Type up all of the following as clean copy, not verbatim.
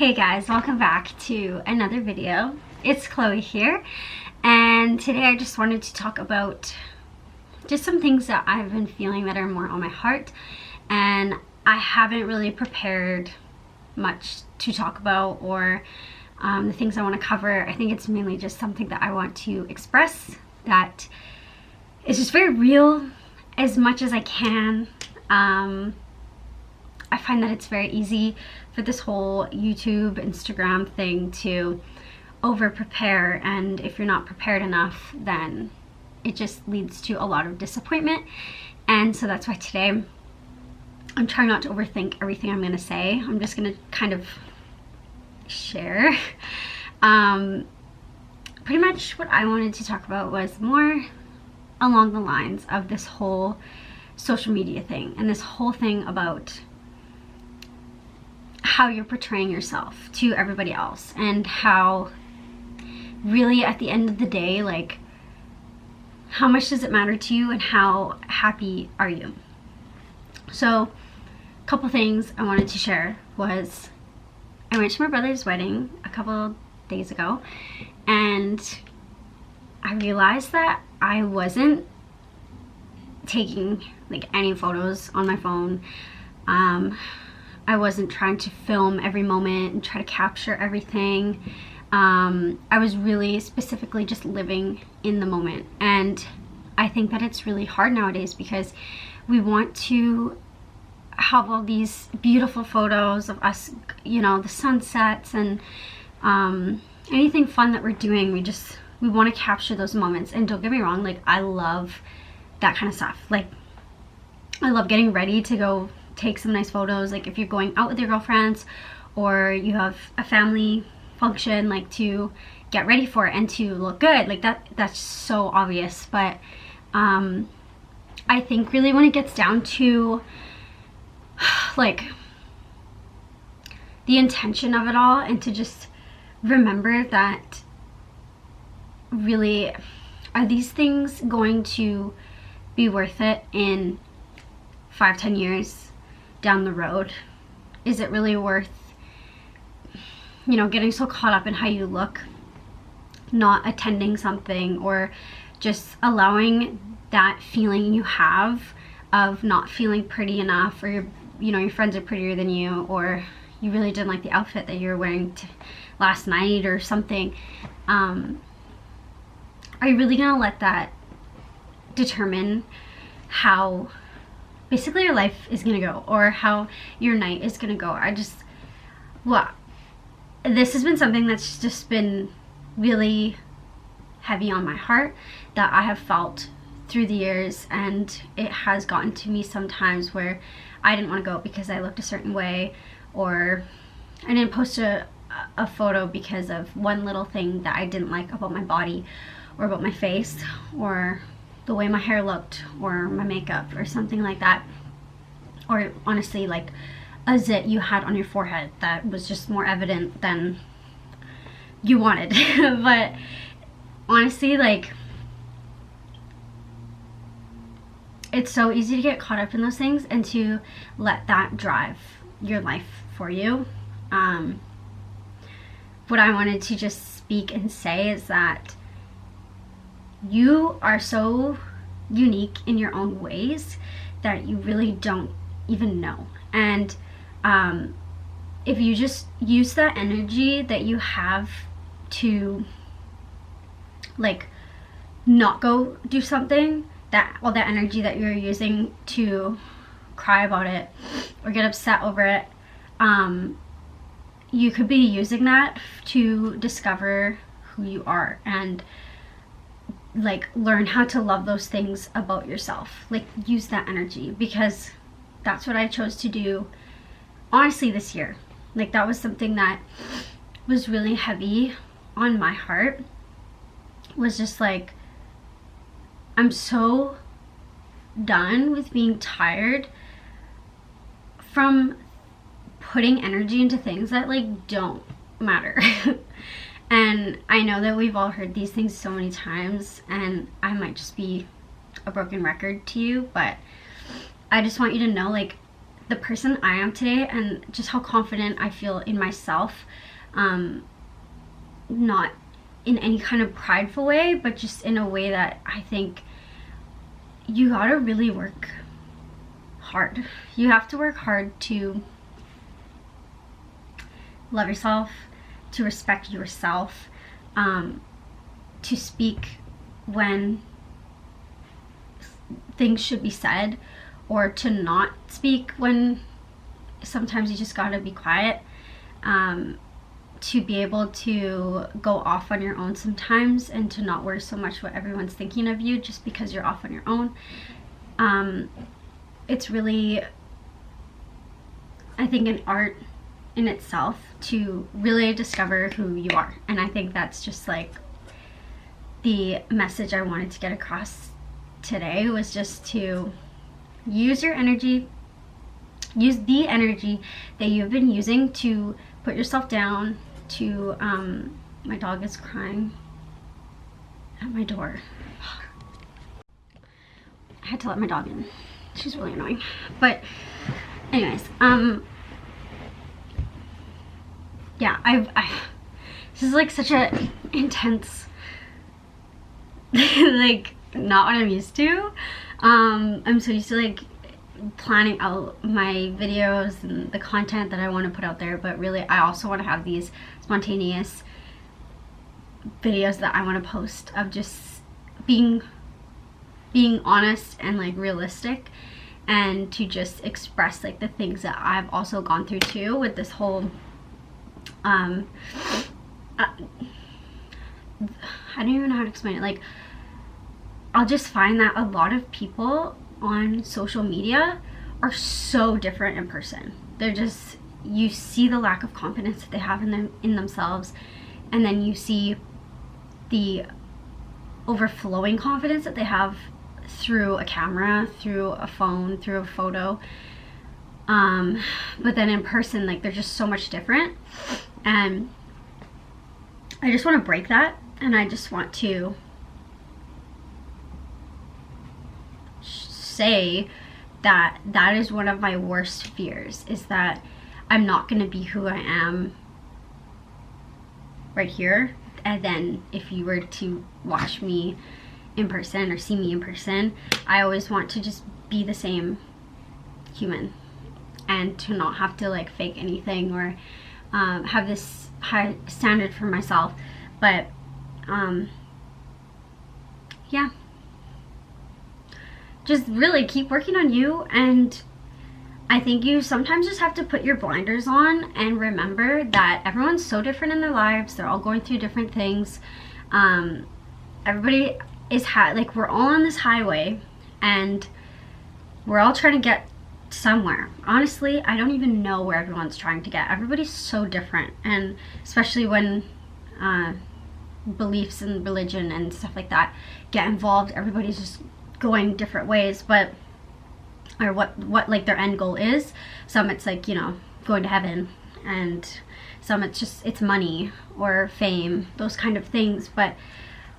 Hey guys, welcome back to another video. It's Chloe here, and today I just wanted to talk about just some things that I've been feeling that are more on my heart, and I haven't really prepared much to talk about or the things I want to cover. I think it's mainly just something that I want to express that is just very real as much as I can. I find that it's very easy for this whole YouTube, Instagram thing to over prepare, and if you're not prepared enough, then it just leads to a lot of disappointment. And so that's why today I'm trying not to overthink everything I'm going to say. I'm just going to kind of share. Pretty much what I wanted to talk about was more along the lines of this whole social media thing and this whole thing about how you're portraying yourself to everybody else, and how really at the end of the day, like, how much does it matter to you and how happy are you? So a couple things I wanted to share was I went to my brother's wedding a couple days ago, and I realized that I wasn't taking like any photos on my phone. I wasn't trying to film every moment and try to capture everything. I was really specifically just living in the moment, and I think that it's really hard nowadays because we want to have all these beautiful photos of us, you know, the sunsets and anything fun that we're doing. We want to capture those moments. And don't get me wrong, like, I love that kind of stuff. Like, I love getting ready to go take some nice photos, like if you're going out with your girlfriends or you have a family function, like to get ready for it and to look good, like that's so obvious. But I think really when it gets down to like the intention of it all, and to just remember that really, are these things going to be worth it in 5-10 years down the road? Is it really worth, you know, getting so caught up in how you look, not attending something, or just allowing that feeling you have of not feeling pretty enough, or your friends are prettier than you, or you really didn't like the outfit that you were wearing last night or something? Are you really gonna let that determine how basically your life is gonna go, or how your night is gonna go? This has been something that's just been really heavy on my heart, that I have felt through the years, and it has gotten to me sometimes where I didn't want to go because I looked a certain way, or I didn't post a photo because of one little thing that I didn't like about my body, or about my face, or the way my hair looked, or my makeup, or something like that. Or honestly, like a zit you had on your forehead that was just more evident than you wanted. But honestly, like, it's so easy to get caught up in those things and to let that drive your life for you. What I wanted to just speak and say is that you are so unique in your own ways that you really don't even know. And if you just use that energy that you have to, like, not go do something, that all that energy that you're using to cry about it or get upset over it, you could be using that to discover who you are, and like learn how to love those things about yourself. Like, use that energy, because that's what I chose to do honestly this year. Like, that was something that was really heavy on my heart, was just like, I'm so done with being tired from putting energy into things that like don't matter. And I know that we've all heard these things so many times, and I might just be a broken record to you, but I just want you to know, like, the person I am today and just how confident I feel in myself, not in any kind of prideful way, but just in a way that I think you gotta really work hard. You have to work hard to love yourself, to respect yourself, to speak when things should be said, or to not speak when sometimes you just gotta be quiet, to be able to go off on your own sometimes and to not worry so much what everyone's thinking of you just because you're off on your own. It's really, I think, an art in itself to really discover who you are. And I think that's just like the message I wanted to get across today, was just to use your energy, use the energy that you've been using to put yourself down, to my dog is crying at my door. I had to let my dog in. She's really annoying. But anyways, yeah, this is like such a intense like not what I'm used to. I'm so used to like planning out my videos and the content that I want to put out there, but really I also want to have these spontaneous videos that I want to post of just being honest and like realistic, and to just express like the things that I've also gone through too with this whole I don't even know how to explain it. Like, I'll just find that a lot of people on social media are so different in person. They're just, you see the lack of confidence that they have in themselves, and then you see the overflowing confidence that they have through a camera, through a phone, through a photo. But then in person, like, they're just so much different. And I just want to break that, and I just want to say that that is one of my worst fears, is that I'm not going to be who I am right here, and then if you were to watch me in person or see me in person, I always want to just be the same human, and to not have to like fake anything or have this high standard for myself. But yeah, just really keep working on you. And I think you sometimes just have to put your blinders on and remember that everyone's so different in their lives. They're all going through different things. Everybody is like, we're all on this highway and we're all trying to get somewhere. Honestly, I don't even know where everyone's trying to get. Everybody's so different, and especially when beliefs and religion and stuff like that get involved, everybody's just going different ways. But or what like their end goal is. Some it's like, you know, going to heaven, and some it's just it's money or fame, those kind of things. But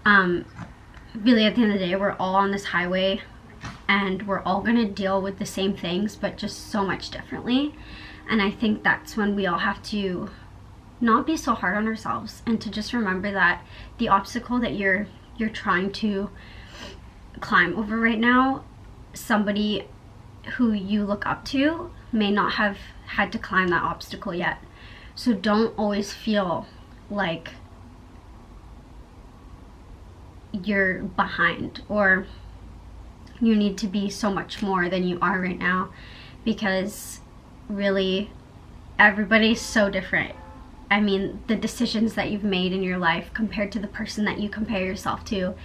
really at the end of the day, we're all on this highway, and we're all gonna deal with the same things, but just so much differently. And I think that's when we all have to not be so hard on ourselves, and to just remember that the obstacle that you're trying to climb over right now, somebody who you look up to may not have had to climb that obstacle yet. So don't always feel like you're behind or you need to be so much more than you are right now, because really everybody's so different. I mean, the decisions that you've made in your life compared to the person that you compare yourself to,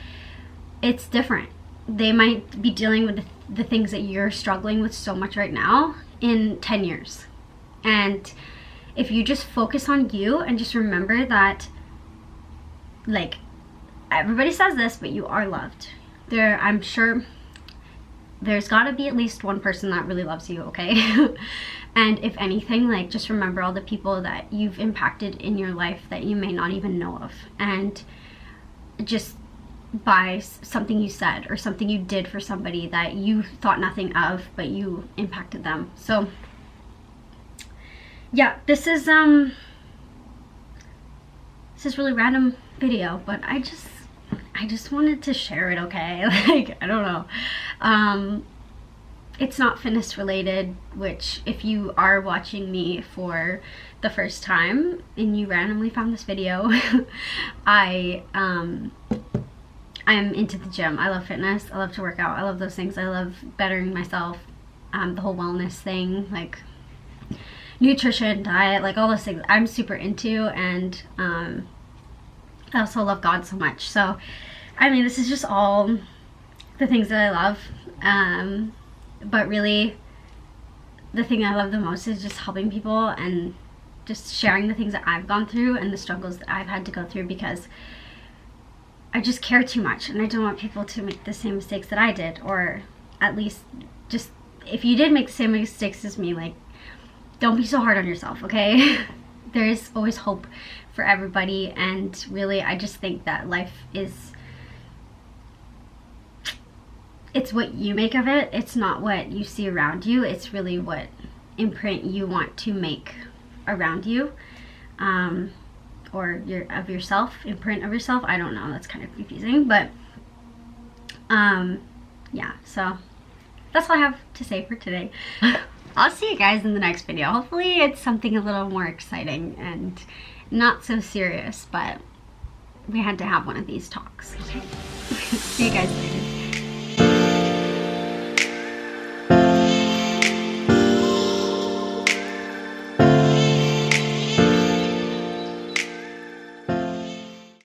it's different. They might be dealing with the things that you're struggling with so much right now in 10 years. And if you just focus on you and just remember that, like, everybody says this, but you are loved. I'm sure there's got to be at least one person that really loves you, okay? And if anything, like, just remember all the people that you've impacted in your life that you may not even know of, and just by something you said or something you did for somebody that you thought nothing of, but you impacted them. So yeah, this is really random video, but I just wanted to share it, okay? Like, I don't know. It's not fitness related, which if you are watching me for the first time and you randomly found this video, I'm into the gym. I love fitness. I love to work out. I love those things. I love bettering myself. The whole wellness thing, like nutrition, diet, like all those things I'm super into, and I also love God so much. So, I mean, this is just all the things that I love. But really, the thing I love the most is just helping people and just sharing the things that I've gone through and the struggles that I've had to go through, because I just care too much and I don't want people to make the same mistakes that I did, or at least just, if you did make the same mistakes as me, like, don't be so hard on yourself, okay? There is always hope for everybody, and really, I just think that life is, it's what you make of it. It's not what you see around you. It's really what imprint you want to make around you, or of yourself, imprint of yourself. I don't know, that's kind of confusing, but yeah, so that's all I have to say for today. I'll see you guys in the next video. Hopefully it's something a little more exciting and not so serious, but we had to have one of these talks. Okay. See you guys later.